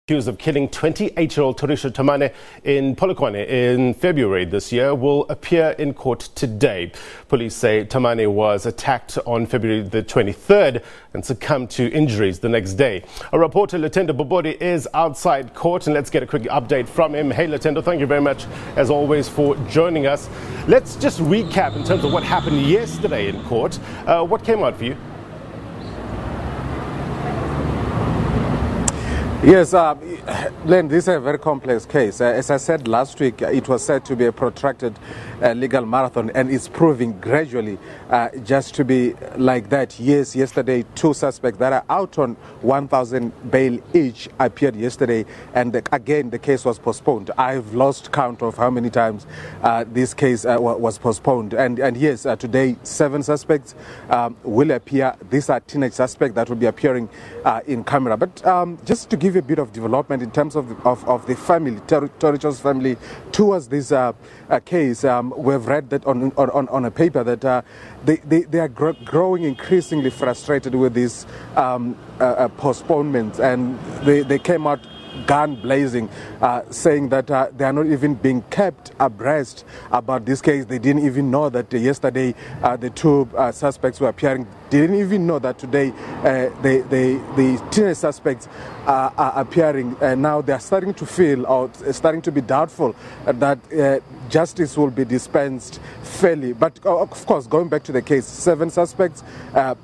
Accused of killing 28-year-old Thoriso Themane in Polokwane in February this year will appear in court today. Police say Themane was attacked on February the 23rd and succumbed to injuries the next day. Our reporter Lutendo Bobodi is outside court, and let's get a quick update from him. Hey Lutendo, thank you very much as always for joining us. Let's just recap in terms of what happened yesterday in court. What came out for you? Yes, Len, this is a very complex case. As I said last week, it was said to be a protracted legal marathon, and it's proving gradually just to be like that. Yes, yesterday, two suspects that are out on 1,000 bail each appeared yesterday, and again, the case was postponed. I've lost count of how many times this case was postponed. And yes, today, 7 suspects will appear. These are teenage suspects that will be appearing in camera. But just to give a bit of development in terms of the family, Thoriso's family, towards this case, we've read that on a paper that they are growing increasingly frustrated with these postponements, and they came out gun blazing, saying that they are not even being kept abreast about this case. They didn't even know that yesterday the two suspects were appearing. They didn't even know that today the teenage suspects are appearing. Now they are starting to feel, or starting to be doubtful, that justice will be dispensed fairly. But of course, going back to the case, 7 suspects,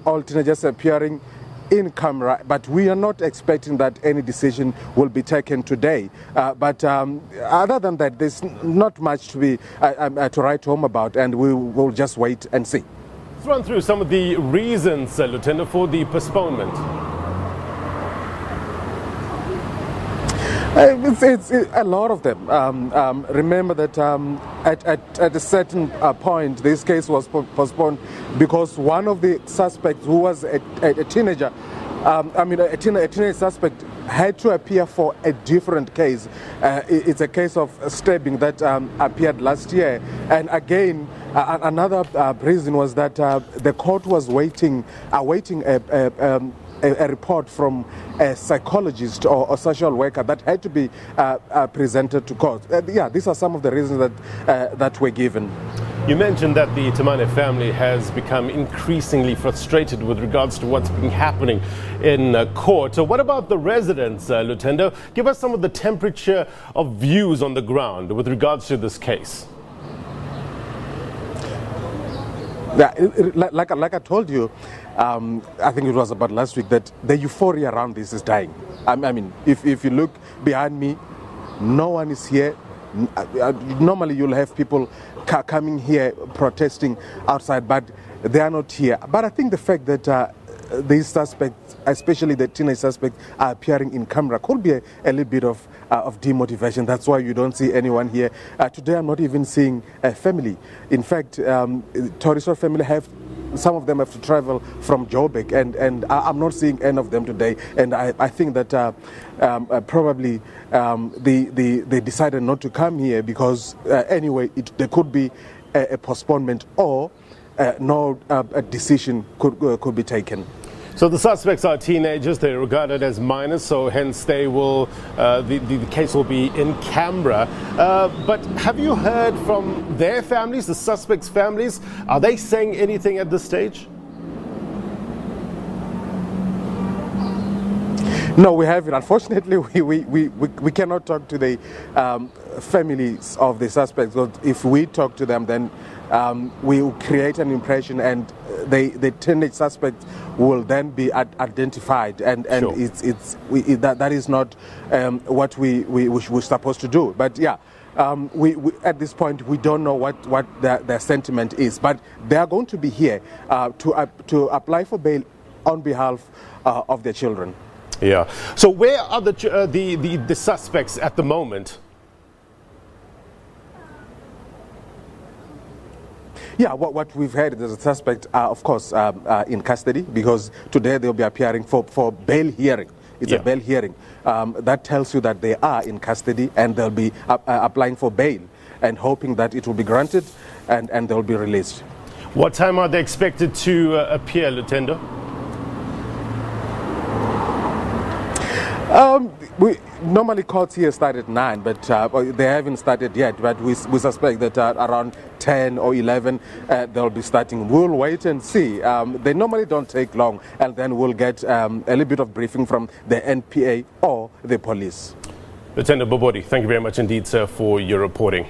all teenagers appearing in camera, but we are not expecting that any decision will be taken today. But other than that, there's not much to write home about, and we will just wait and see. Let's run through some of the reasons, Lutendo, for the postponement. It's a lot of them. Remember that at a certain point, this case was postponed because one of the suspects, who was a teenager, a teenage suspect, had to appear for a different case. It's a case of stabbing that appeared last year. And again, another reason was that the court was awaiting a report from a psychologist or a social worker that had to be presented to court. Yeah, these are some of the reasons that were given. You mentioned that the Themane family has become increasingly frustrated with regards to what's been happening in court. So what about the residents, Lutendo? Give us some of the temperature of views on the ground with regards to this case. Yeah, like I told you, I think it was about last week, that the euphoria around this is dying. I mean, if you look behind me, no one is here. Normally you'll have people coming here protesting outside, but they are not here. But I think the fact that these suspects, especially the teenage suspects, are appearing in camera could be a little bit of demotivation. That's why you don't see anyone here. Today I'm not even seeing a family. In fact, Thoriso family some of them have to travel from Joburg, and I'm not seeing any of them today. And I think that probably they decided not to come here because anyway, there could be a postponement, or no decision could be taken. So the suspects are teenagers. They're regarded as minors, so hence they will the case will be in camera. But have you heard from their families, the suspects' families? Are they saying anything at this stage? No, we haven't. Unfortunately, we cannot talk to the families of the suspects, because if we talk to them, then we will create an impression, and the teenage suspect will then be identified, and sure. That is not what we're supposed to do. But yeah, we at this point we don't know what their sentiment is, but they are going to be here to apply for bail on behalf of their children. Yeah. So where are the suspects at the moment? Yeah, what we've heard is the suspect are, of course, in custody, because today they'll be appearing for bail hearing. It's a bail hearing. That tells you that they are in custody, and they'll be applying for bail and hoping that it will be granted, and they'll be released. What time are they expected to appear, Lutendo? we normally courts here start at 9, but they haven't started yet. But we suspect that around 10 or 11 they'll be starting. We'll wait and see. They normally don't take long, and then we'll get a little bit of briefing from the NPA or the police. Lutendo Bobodi, thank you very much indeed, sir, for your reporting.